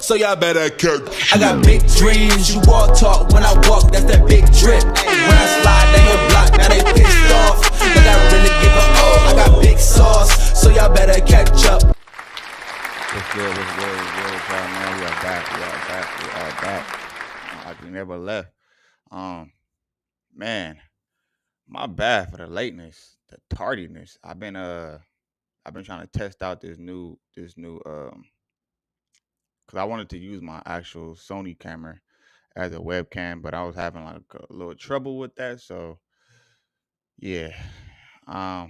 so y'all better kick. I got big dreams, you walk talk, when I walk, that's that big drip. When I slide down your block, now they pissed off. Like I really give a I got big sauce, so y'all better catch up. What's good, man? We are back. Like we never left. Man, my bad for the lateness, the tardiness. I've been trying to test out this new because I wanted to use my actual Sony camera as a webcam, but I was having like a little trouble with that. So yeah, I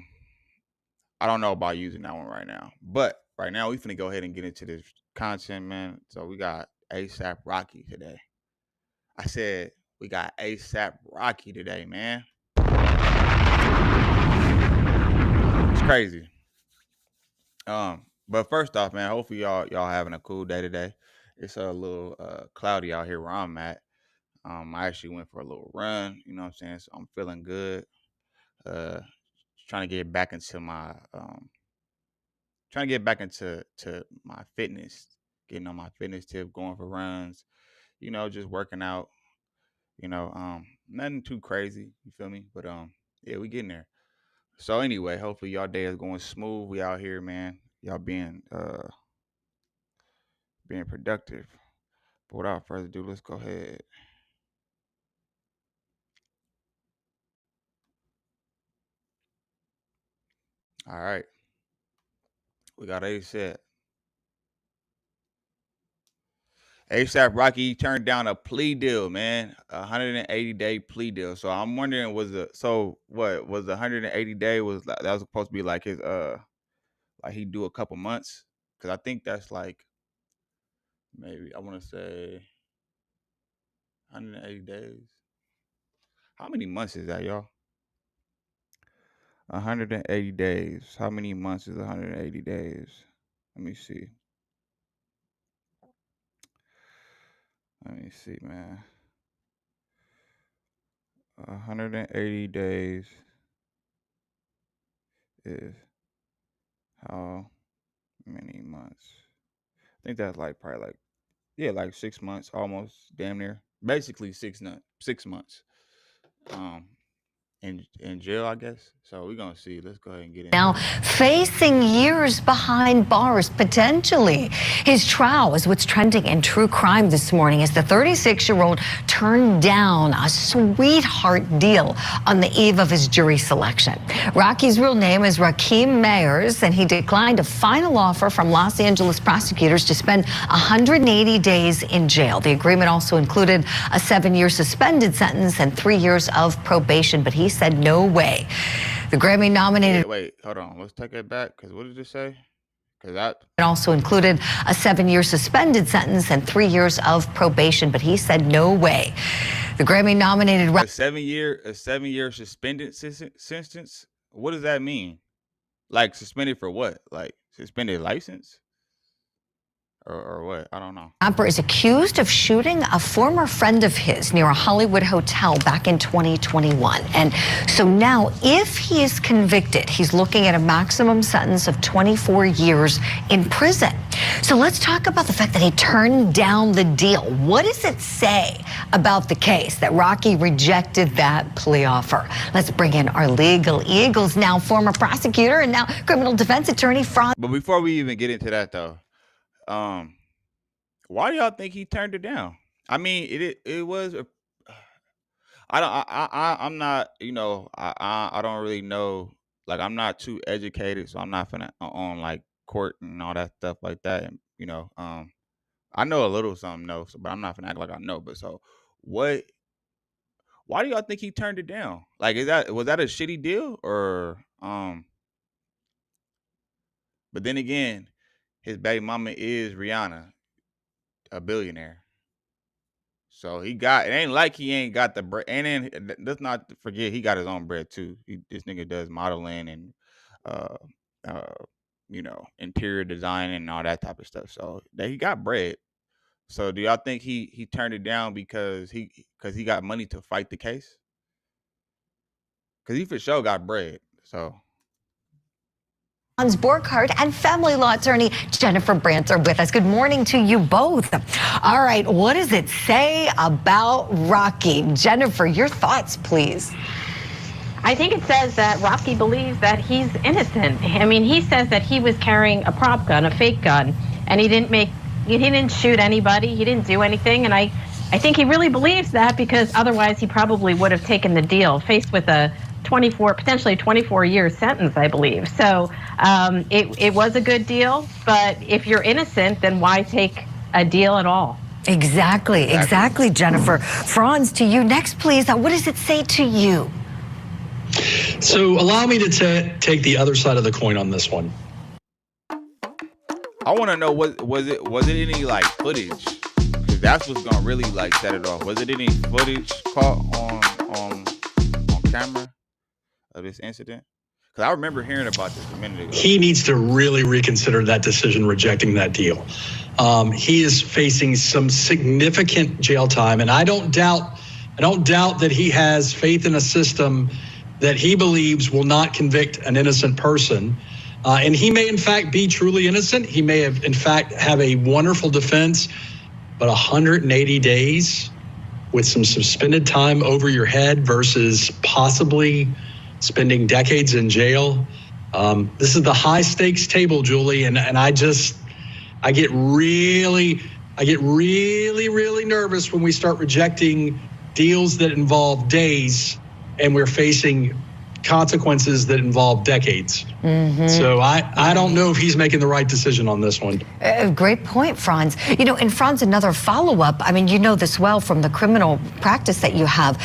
don't know about using that one right now. But right now we finna go ahead and get into this content, man. So we got ASAP Rocky today. I said we got ASAP Rocky today, man. It's crazy. But first off, man, hopefully y'all having a cool day today. It's a little cloudy out here where I'm at. I actually went for a little run, you know what I'm saying? So I'm feeling good. Trying to get back into my my fitness, getting on my fitness tip, going for runs, just working out, nothing too crazy, you feel me? But yeah, we getting there. So anyway, hopefully y'all day is going smooth. We out here, man. Y'all being productive. But without further ado, let's go ahead. All right. We got ASAP. ASAP Rocky turned down a plea deal, man. 180-day plea deal. So I'm wondering, was the 180 day was that was supposed to be like his like he do a couple months? Because I think that's like maybe I want to say 180 days. How many months is that, y'all? 180 days. How many months is 180 days? Let me see. Man. 180 days is how many months? I think that's like probably like 6 months, almost damn near. Basically 6 months. In jail, I guess. So we're gonna see. Let's go ahead and get in. Now facing years behind bars, potentially. His trial is what's trending in true crime this morning as the 36-year-old turned down a sweetheart deal on the eve of his jury selection. Rocky's real name is Rakeem Mayers, and he declined a final offer from Los Angeles prosecutors to spend 180 days in jail. The agreement also included a 7-year suspended sentence and 3 years of probation, but he said no way. The Grammy-nominated... Wait, hold on. Let's take it back, because what did it say? Because that... It also included a 7-year suspended sentence and 3 years of probation, but he said no way. The Grammy-nominated... A 7-year suspended sentence? What does that mean? Like, suspended for what? Like, suspended license? Or what? I don't know. Rapper is accused of shooting a former friend of his near a Hollywood hotel back in 2021. And so now, if he is convicted, he's looking at a maximum sentence of 24 years in prison. So let's talk about the fact that he turned down the deal. What does it say about the case that Rocky rejected that plea offer? Let's bring in our legal eagles, now former prosecutor and now criminal defense attorney. But before we even get into that, though, why do y'all think he turned it down? I mean, it was. I'm not. I don't really know. Like, I'm not too educated, so I'm not finna on like court and all that stuff like that. And I know a little something, but I'm not finna act like I know. But so what? Why do y'all think he turned it down? Like, was that a shitty deal or But then again, his baby mama is Rihanna, a billionaire. So it ain't like he ain't got the bread. And then let's not forget he got his own bread too. This nigga does modeling and interior design and all that type of stuff. So he got bread. So do y'all think he turned it down because he got money to fight the case? Because he for sure got bread. So Franz Borchardt and family law attorney Jennifer Brandt are with us. Good morning to you both. All right, what does it say about Rocky? Jennifer, your thoughts, please. I think it says that Rocky believes that he's innocent. I mean, he says that he was carrying a prop gun, a fake gun, and he didn't shoot anybody, he didn't do anything, and I think he really believes that, because otherwise he probably would have taken the deal, faced with a potentially 24-year sentence, I believe. So it was a good deal, but if you're innocent, then why take a deal at all? Exactly, Jennifer. Franz, to you next, please. What does it say to you? So allow me to take the other side of the coin on this one. I want to know, was it any like footage? Because that's what's gonna really like set it off. Was it any footage caught on camera of this incident? Because I remember hearing about this a minute ago. He needs to really reconsider that decision, rejecting that deal. He is facing some significant jail time, and I don't doubt that he has faith in a system that he believes will not convict an innocent person. And he may, in fact, be truly innocent. He may have, in fact, have a wonderful defense. But 180 days with some suspended time over your head versus possibly spending decades in jail. This is the high stakes table, Julie. And I get really nervous when we start rejecting deals that involve days and we're facing consequences that involve decades. So I don't know if he's making the right decision on this one. Great point, Franz. You know, and Franz, another follow-up. I mean, you know this well from the criminal practice that you have.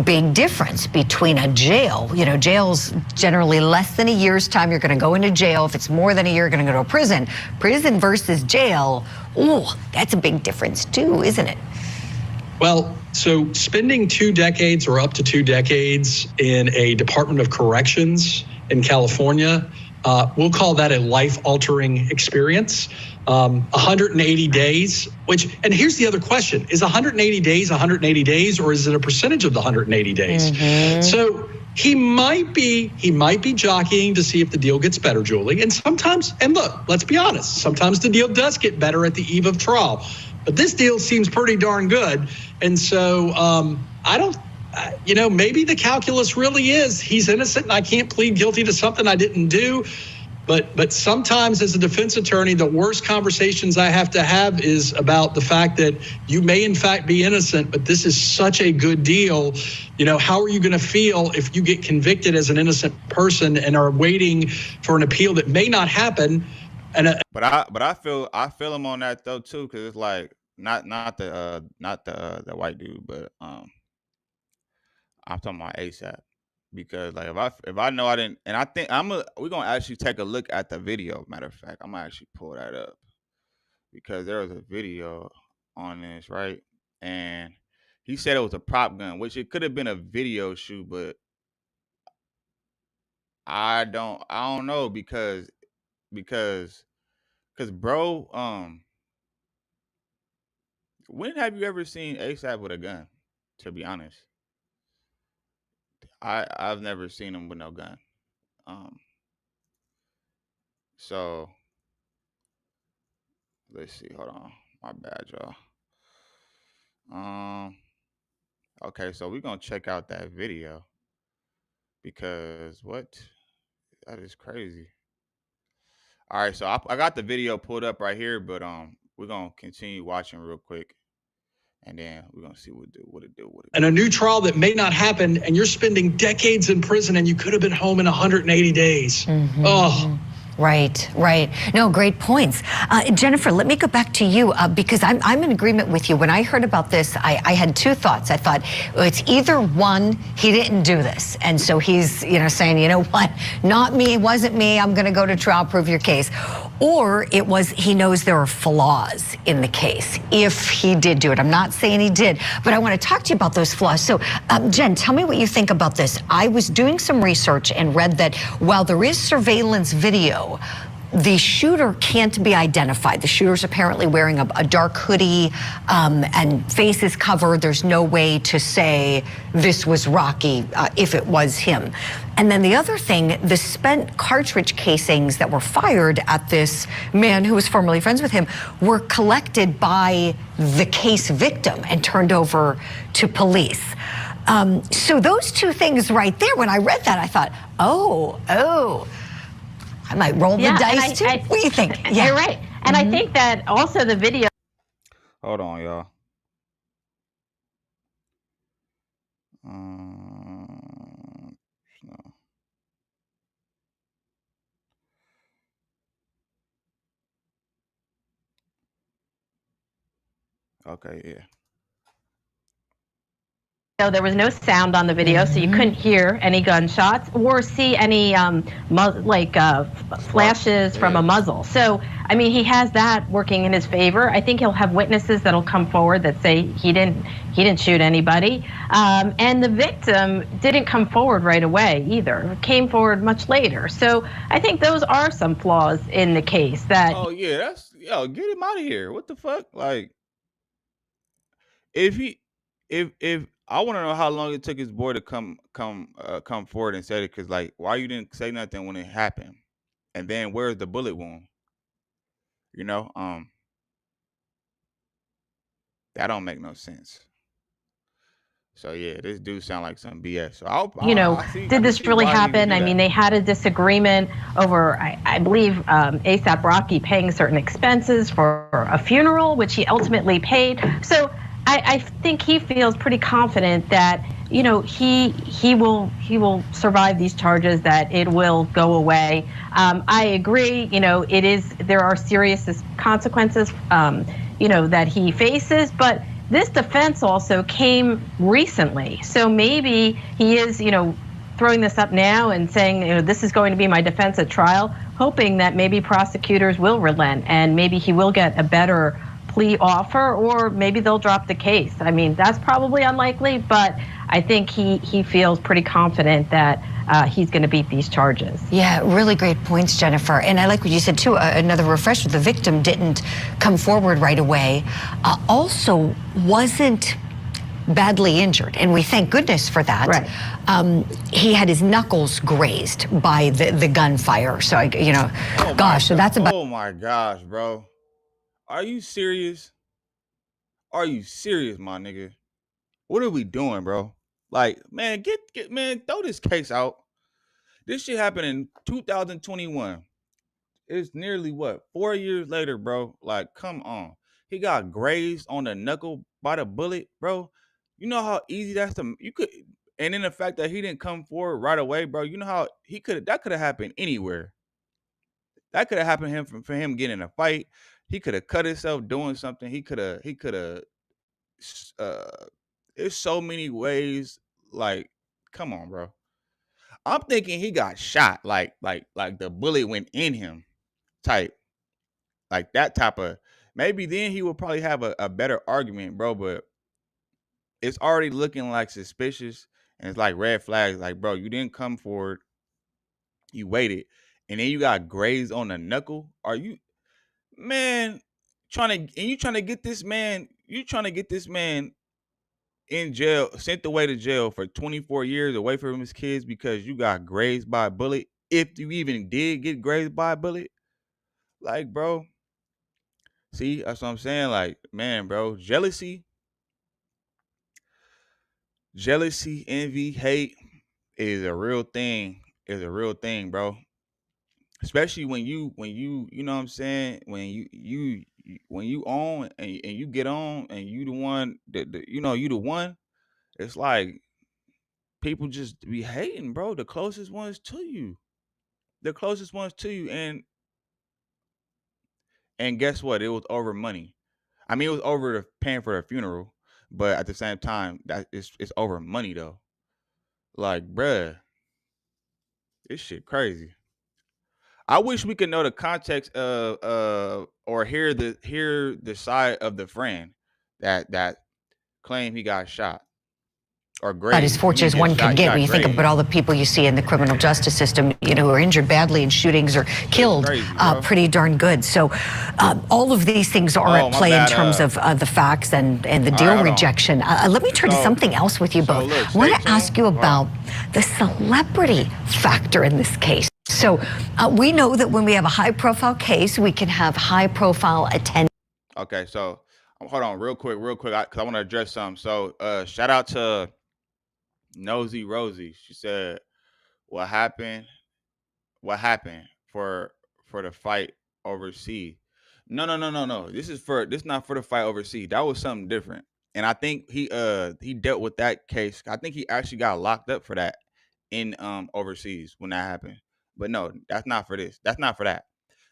Big difference between a jail. You know, jail's generally less than a year's time. You're going to go into jail. If it's more than a year, you're going to go to a prison. Prison versus jail. Ooh, that's a big difference too, isn't it? Well, so spending 2 decades or up to 2 decades in a Department of Corrections in California, we'll call that a life-altering experience. 180 days, and here's the other question, is 180 days 180 days, or is it a percentage of the 180 days? So he might be jockeying to see if the deal gets better, Julie. And sometimes, and look, let's be honest, sometimes the deal does get better at the eve of trial. But this deal seems pretty darn good. And so maybe the calculus really is he's innocent and I can't plead guilty to something I didn't do. But sometimes as a defense attorney, the worst conversations I have to have is about the fact that you may in fact be innocent, but this is such a good deal. You know, how are you going to feel if you get convicted as an innocent person and are waiting for an appeal that may not happen? But I feel him on that though too, because it's like not the white dude, but I'm talking about ASAP, because like if I know I didn't, and I think we're gonna actually take a look at the video. Matter of fact, I'm gonna actually pull that up because there was a video on this, right? And he said it was a prop gun, which it could have been a video shoot, but I don't know because bro, when have you ever seen ASAP with a gun? To be honest, I've never seen him with no gun. So let's see. Hold on, my bad, y'all. Okay, so we're gonna check out that video because that is crazy. All right, so I got the video pulled up right here, but we're gonna continue watching real quick, and then we're gonna see what it do. And a new trial that may not happen, and you're spending decades in prison, and you could have been home in 180 days. Oh. Right. No, great points. Jennifer, let me go back to you because I'm in agreement with you. When I heard about this, I had 2 thoughts. I thought it's either one, he didn't do this. And so he's, saying, you know what, not me, it wasn't me, I'm going to go to trial, prove your case. Or it was he knows there are flaws in the case if he did do it. I'm not saying he did, but I want to talk to you about those flaws. So, Jen, tell me what you think about this. I was doing some research and read that while there is surveillance video, The shooter can't be identified. The shooter's apparently wearing a dark hoodie and face is covered. There's no way to say this was Rocky if it was him. And then the other thing, the spent cartridge casings that were fired at this man who was formerly friends with him were collected by the case victim and turned over to police. So those two things right there, when I read that, I thought, oh, I might roll the dice too. What do you think? Yeah. You're right. And I think that also the video. Hold on, y'all. No. Okay, yeah. There was no sound on the video, so you couldn't hear any gunshots or see any flashes from a muzzle. So, I mean, he has that working in his favor. I think he'll have witnesses that'll come forward that say he didn't shoot anybody. And the victim didn't come forward right away either. It came forward much later. So I think those are some flaws in the case that. Oh yeah, get him out of here. What the fuck? Like, if I want to know how long it took his boy to come forward and say it, because like, why you didn't say nothing when it happened, and then where's the bullet wound? You know, that don't make no sense. So yeah, this dude sound like some BS. So did this really happen? I mean, they had a disagreement over, I believe, ASAP Rocky paying certain expenses for a funeral, which he ultimately paid. So I think he feels pretty confident that he will survive these charges, that it will go away. I agree. There are serious consequences. That he faces, but this defense also came recently. So maybe he is, throwing this up now and saying, this is going to be my defense at trial, hoping that maybe prosecutors will relent and maybe he will get a better plea offer, or maybe they'll drop the case. I mean, that's probably unlikely, but I think he feels pretty confident that he's going to beat these charges. Yeah, really great points, Jennifer. And I like what you said, too. Another refresher, the victim didn't come forward right away. Also wasn't badly injured, and we thank goodness for that. Right. He had his knuckles grazed by the gunfire. So, so that's about... Oh, my gosh, bro. Are you serious? Are you serious, my nigga? What are we doing, bro? Like, man, man, throw this case out. This shit happened in 2021. It's nearly 4 years later, bro. Like, come on. He got grazed on the knuckle by the bullet, bro. You know how easy that's to and then the fact that he didn't come forward right away, bro. You know how that could have happened anywhere. That could have happened to him for him getting in a fight. He could have cut himself doing something. He could have there's so many ways. Like, come on, bro. I'm thinking he got shot, like the bullet went in him, type, like that type of. Maybe then he would probably have a better argument, bro. But it's already looking like suspicious, and it's like red flags. Like, bro, you didn't come forward, you waited, and then you got grazed on the knuckle. Are you, man, trying to get this man? You trying to get this man in jail, sent away to jail for 24 years away from his kids because you got grazed by a bullet? If you even did get grazed by a bullet, like, bro, see, that's what I'm saying. Like, man, bro, jealousy, envy, hate is a real thing. Bro. Especially when you know what I'm saying, when you own and you get on and you the one that you the one. It's like people just be hating, bro. The closest ones to you. And guess what? It was over money. I mean, it was over paying for a funeral, but at the same time, it's over money though. Like, bruh, this shit crazy. I wish we could know the context of or hear the side of the friend that claimed he got shot. or about as grave. You fortunate mean as get one shot? can He get got when you think grave. about all the people you see in the criminal justice system, who are injured badly in shootings or killed. crazy, bro. Pretty darn good. So all of these things are Oh, at my play in bad. terms of the facts and the All right, deal hold on. rejection. Let me turn to So- something else with you so both. look, I want stay to ask tuned. you Hold on. about the celebrity factor in this case. So we know that when we have a high-profile case, we can have high-profile attendance. Okay, so hold on, real quick, because I want to address something. So, shout out to Nosy Rosie. She said, "What happened? What happened for the fight overseas?" No, no, no, no, no. This not for the fight overseas. That was something different. And I think he dealt with that case. I think he actually got locked up for that in overseas when that happened. But no, that's not for this. That's not for that.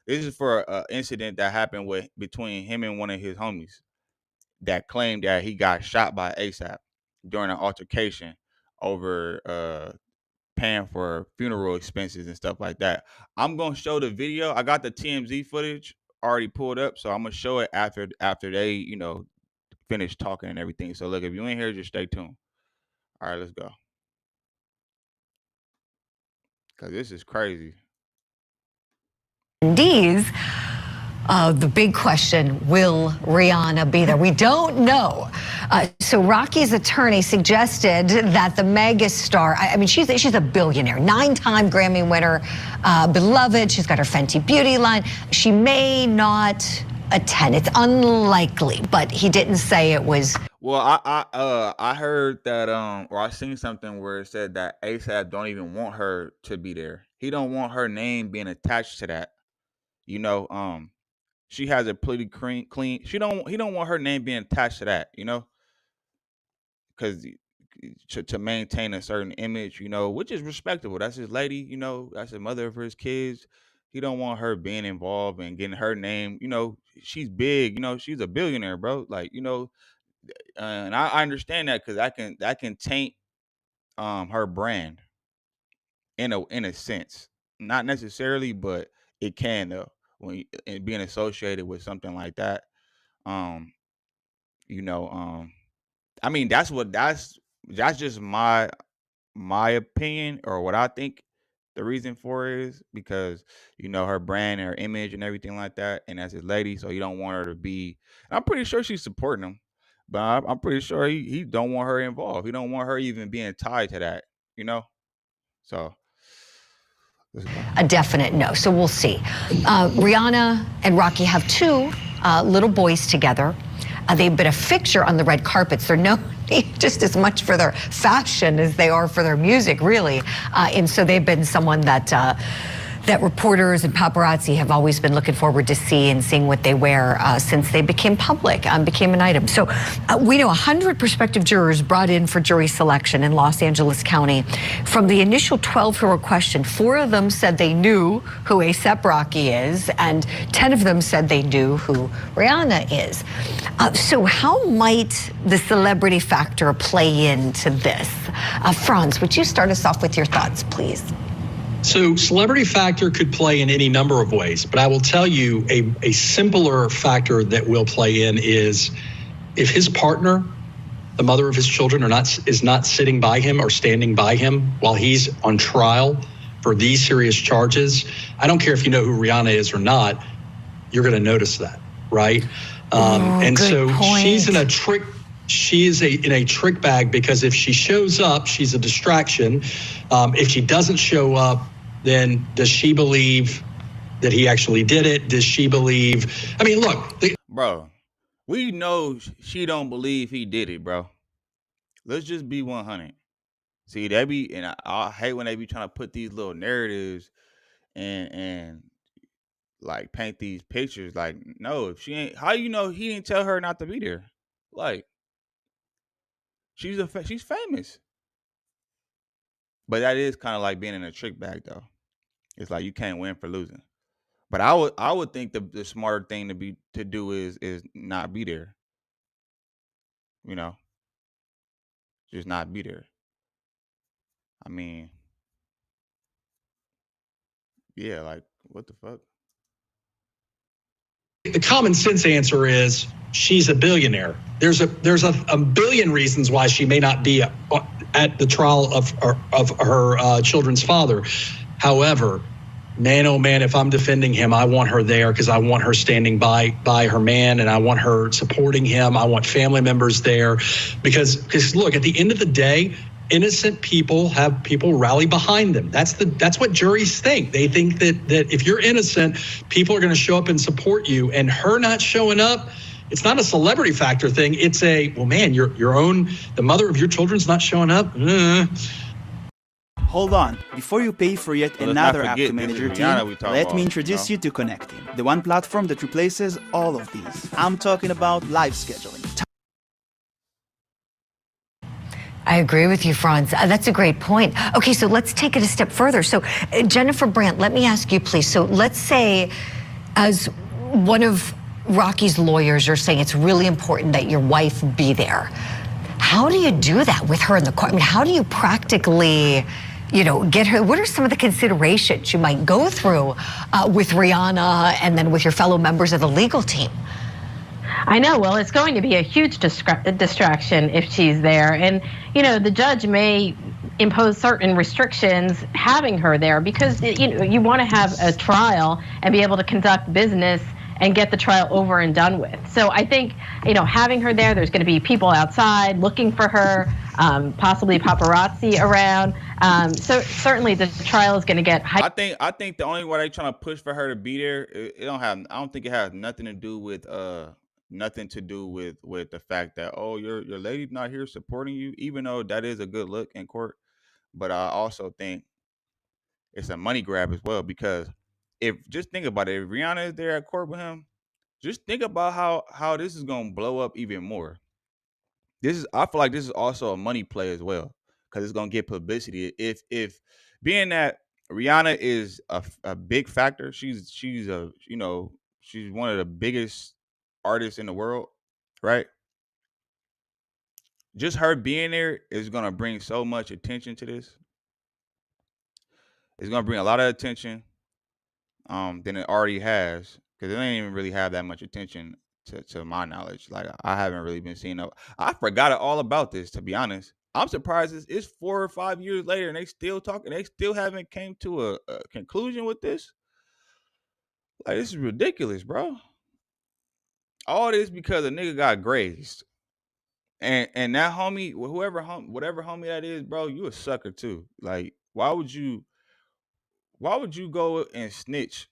This is for an incident that happened between him and one of his homies that claimed that he got shot by ASAP during an altercation over paying for funeral expenses and stuff like that. I'm gonna show the video. I got the TMZ footage already pulled up, so I'm gonna show it after they, finish talking and everything. So look, if you ain't here, just stay tuned. All right, let's go. Cause this is crazy. Attendees. The big question, will Rihanna be there? We don't know. So Rocky's attorney suggested that the megastar, I mean, she's a billionaire, 9-time Grammy winner, beloved. She's got her Fenty Beauty line. She may not attend. It's unlikely, but he didn't say it was. Well, I heard that or I seen something where it said that ASAP don't even want her to be there. He don't want her name being attached to that. She has a pretty clean. He don't want her name being attached to that. Because to maintain a certain image, which is respectable. That's his lady. That's the mother of his kids. He don't want her being involved and getting her name. She's big. She's a billionaire, bro. Like, and I understand that because that can taint her brand in a sense, not necessarily, but it can though and being associated with something like that. Um, you know, I mean that's just my opinion or what I think the reason for it is because her brand, her image, and everything like that, and as his lady, so you don't want her to be. I'm pretty sure she's supporting him, but I'm pretty sure he don't want her involved. He don't want her even being tied to that. So let's go. A definite no. So we'll see. Rihanna and Rocky have 2 little boys together. They've been a fixture on the red carpets. They're known just as much for their fashion as they are for their music, really. And so they've been someone that reporters and paparazzi have always been looking forward to seeing what they wear since they became public, became an item. So we know 100 prospective jurors brought in for jury selection in Los Angeles County. From the initial 12 who were questioned, 4 of them said they knew who A$AP Rocky is, and 10 of them said they knew who Rihanna is. So how might the celebrity factor play into this? Franz, would you start us off with your thoughts, please? So celebrity factor could play in any number of ways, but I will tell you a simpler factor that will play in is if his partner, the mother of his children, is not sitting by him or standing by him while he's on trial for these serious charges. I don't care if you know who Rihanna is or not, you're going to notice that, right? And so point. she's in a trick. She is in a trick bag because if she shows up, she's a distraction. If she doesn't show up, then does she believe that he actually did it? Does she believe? I mean, look, Bro, we know she don't believe he did it, bro. Let's just be 100. See, and I hate when they be trying to put these little narratives and like paint these pictures. Like, no, if she ain't, how you know he didn't tell her not to be there? Like, she's famous, but that is kind of like being in a trick bag, though. It's like you can't win for losing. But I would think the smarter thing to do is not be there. Just not be there. I mean, yeah, like what the fuck? The common sense answer is she's a billionaire. There's a billion reasons why she may not be at the trial of her children's father. However, man, oh man, if I'm defending him, I want her there because I want her standing by her man, and I want her supporting him. I want family members there because look, at the end of the day, innocent people have people rally behind them. That's what juries think. They think that if you're innocent, people are going to show up and support you. And her not showing up, it's not a celebrity factor thing. It's well, man, the mother of your children's not showing up. Hold on, before you pay for yet another app to manage your team, let me introduce you to Connecting, the one platform that replaces all of these. I'm talking about live scheduling. I agree with you, Franz. That's a great point. Okay, so let's take it a step further. So, Jennifer Brandt, let me ask you, please. So let's say, as one of Rocky's lawyers are saying, it's really important that your wife be there. How do you do that with her in the court? I mean, how do you practically, get her? What are some of the considerations you might go through with Rihanna and then with your fellow members of the legal team? I know. Well, it's going to be a huge distraction if she's there. And, the judge may impose certain restrictions having her there because, you want to have a trial and be able to conduct business and get the trial over and done with. So I think, having her there's going to be people outside looking for her, possibly paparazzi around. So certainly the trial is going to get hyped. I think the only way they're trying to push for her to be there, I don't think it has nothing to do with the fact that, oh, your lady's not here supporting you, even though that is a good look in court. But I also think it's a money grab as well, because just think about it, if Rihanna is there at court with him, just think about how this is gonna blow up even more. I feel like this is also a money play as well, because it's gonna get publicity. If being that Rihanna is a big factor, she's one of the biggest artists in the world, right? Just her being there is gonna bring so much attention to this. It's gonna bring a lot of attention than it already has, because it ain't even really have that much attention to my knowledge. Like, I haven't really been seeing I forgot all about this, to be honest. I'm surprised it's 4 or 5 years later and they still talking. They still haven't came to a conclusion with this. Like, this is ridiculous, bro. All this because a nigga got grazed. And that homie, whatever homie that is, bro, you a sucker too. Like, why would you go and snitch?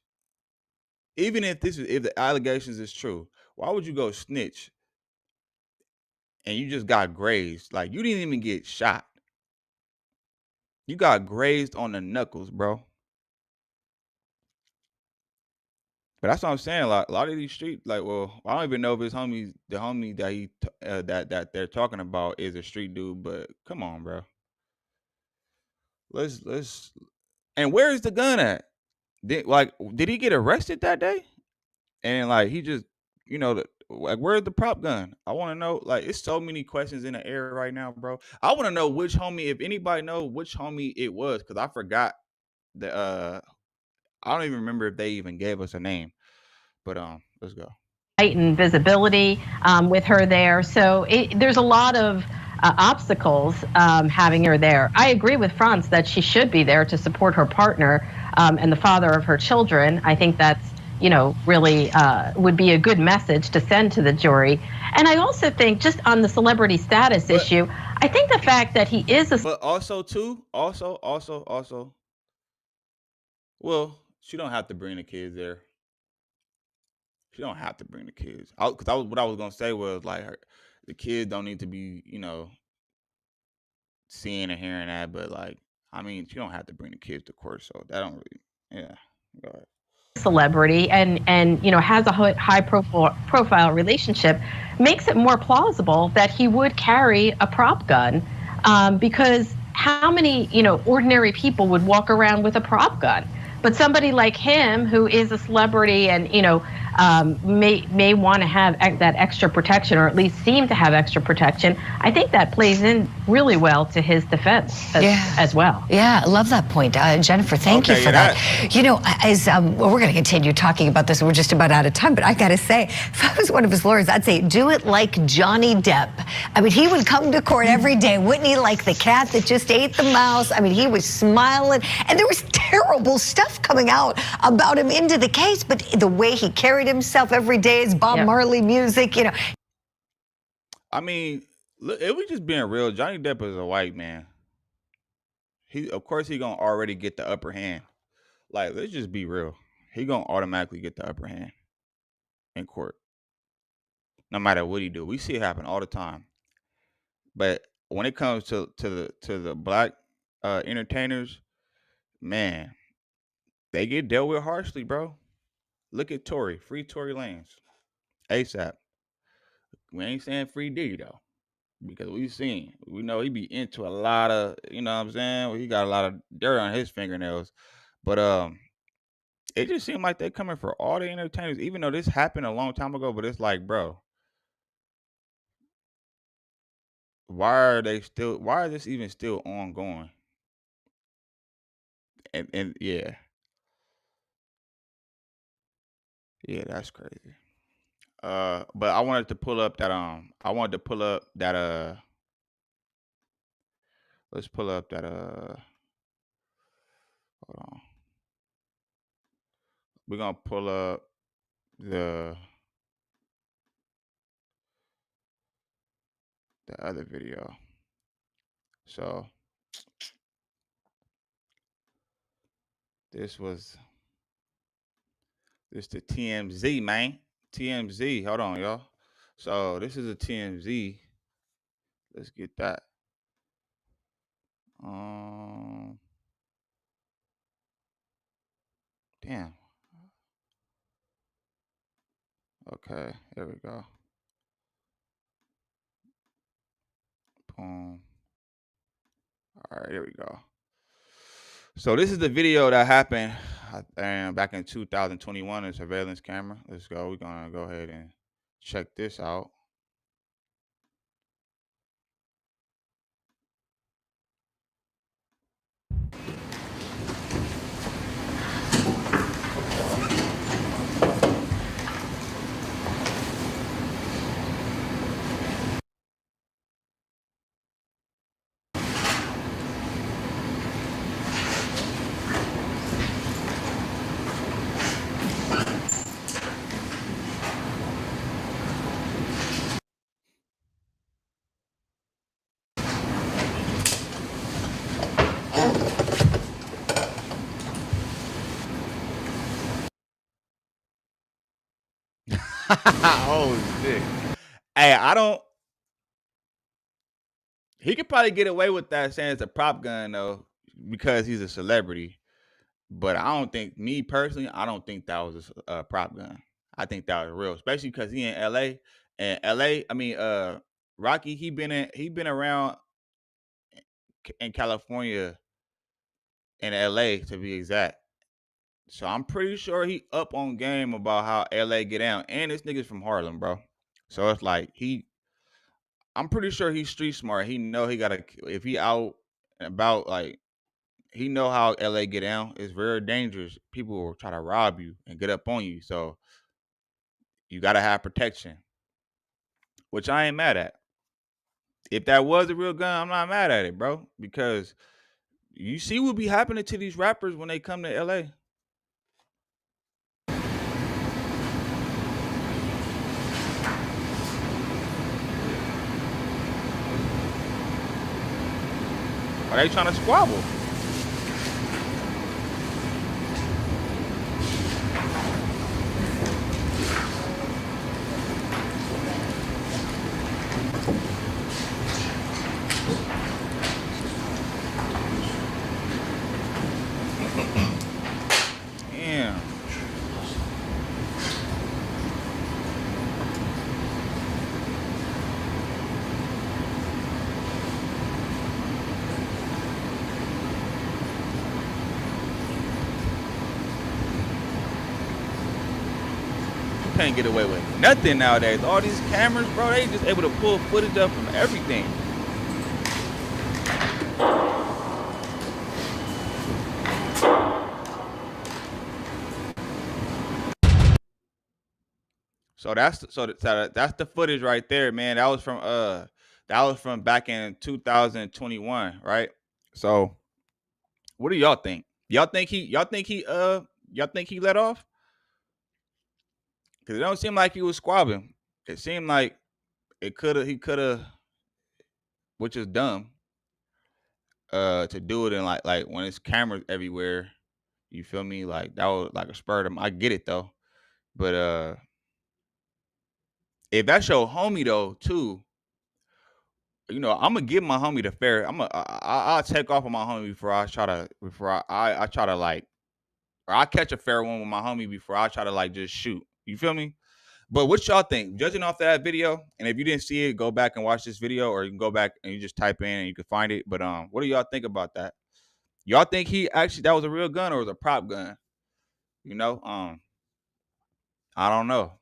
Even if the allegations is true, why would you go snitch and you just got grazed? Like, you didn't even get shot. You got grazed on the knuckles, bro. But that's what I'm saying. Like, a lot of these street, I don't even know if the homie that that they're talking about is a street dude. But come on, bro. Let's. And where is the gun at? Did he get arrested that day? And he just, where's the prop gun? I want to know. Like, it's so many questions in the air right now, bro. I want to know which homie, if anybody know which homie it was, because I forgot the I don't even remember if they even gave us a name. But let's go. Heightened visibility with her there. So there's a lot of obstacles having her there. I agree with Franz that she should be there to support her partner and the father of her children. I think that's, really would be a good message to send to the jury. And I also think, just on the celebrity status issue, I think the fact that he is But also, well, she don't have to bring the kids there. She don't have to bring the kids. Because what I was gonna say was, the kids don't need to be, seeing and hearing that. But she don't have to bring the kids to court, so that don't really. Yeah, go ahead. Celebrity and has a high profile relationship, makes it more plausible that he would carry a prop gun, because how many ordinary people would walk around with a prop gun? But somebody like him, who is a celebrity and may want to have that extra protection, or at least seem to have extra protection, I think that plays in really well to his defense as well. Yeah, I love that point. Jennifer, thank you for that. You know, as well, we're going to continue talking about this. We're just about out of time, but I got to say, if I was one of his lawyers, I'd say do it like Johnny Depp. I mean, he would come to court every day, wouldn't he, like the cat that just ate the mouse? I mean, he was smiling, and there was terrible stuff coming out about him into the case, but the way he carried himself every day is Bob Marley music, you know. I mean, look, it was just being real. Johnny Depp is a white man. Of course, he gonna already get the upper hand. Like, let's just be real. He gonna automatically get the upper hand in court, no matter what he do. We see it happen all the time. But when it comes to the black entertainers, man, they get dealt with harshly, bro. Look at Tory, free Tory Lanez, ASAP. We ain't saying free Diddy though, because we know he be into a lot of, you know what I'm saying? He got a lot of dirt on his fingernails, but it just seemed like they're coming for all the entertainers, even though this happened a long time ago. But it's like, bro, why is this even still ongoing? And yeah, that's crazy. But I wanted to pull up that let's pull up that hold on. We're gonna pull up the other video. So this the TMZ, man. TMZ. Hold on, y'all. So this is a TMZ. Let's get that. Damn. Okay, there we go. Boom. All right, there we go. So this is the video that happened back in 2021, a surveillance camera. Let's go. We're gonna go ahead and check this out. Oh shit. Hey, he could probably get away with that saying it's a prop gun though, because he's a celebrity. But I don't think, me personally, I don't think that was a prop gun. I think that was real, especially because he in LA. And LA, I mean, Rocky, he been around in California and LA to be exact. So I'm pretty sure he up on game about how LA get down. And this nigga's from Harlem, bro. So it's like I'm pretty sure he's street smart. He know he gotta, if he out and about, like, he know how LA get down. It's very dangerous. People will try to rob you and get up on you. So you gotta have protection, which I ain't mad at. If that was a real gun, I'm not mad at it, bro. Because you see what be happening to these rappers when they come to LA. Are they trying to squabble? Damn. Can't get away with nothing nowadays. All these cameras, bro, they just able to pull footage up from everything. So that's the footage right there, man. That was from back in 2021, right? So what do y'all think? Y'all think he let off? Because it don't seem like he was squabbling. It seemed like he could have, which is dumb. To do it in like when it's cameras everywhere, you feel me? Like that was like a spur of him. I get it though, but if that's your homie though too, you know, I'm gonna give my homie the fair. I'll take off on my homie before I try to like, or I catch a fair one with my homie before I try to like just shoot. You feel me? But what y'all think? Judging off that video, and if you didn't see it, go back and watch this video, or you can go back and you just type in and you can find it. But what do y'all think about that? Y'all think that was a real gun or was a prop gun? You know, I don't know.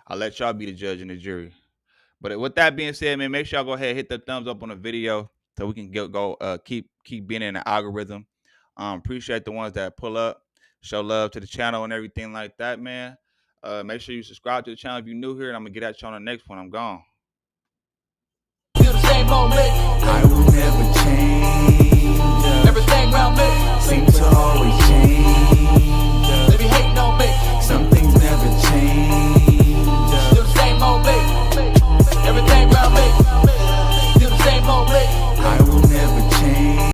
I'll let y'all be the judge and the jury. But with that being said, man, make sure y'all go ahead and hit the thumbs up on the video so we can keep being in the algorithm. Appreciate the ones that pull up, show love to the channel and everything like that, man. Make sure you subscribe to the channel if you're new here, and I'm gonna get at you on the next one. I'm gone. I will never change. Everything around me.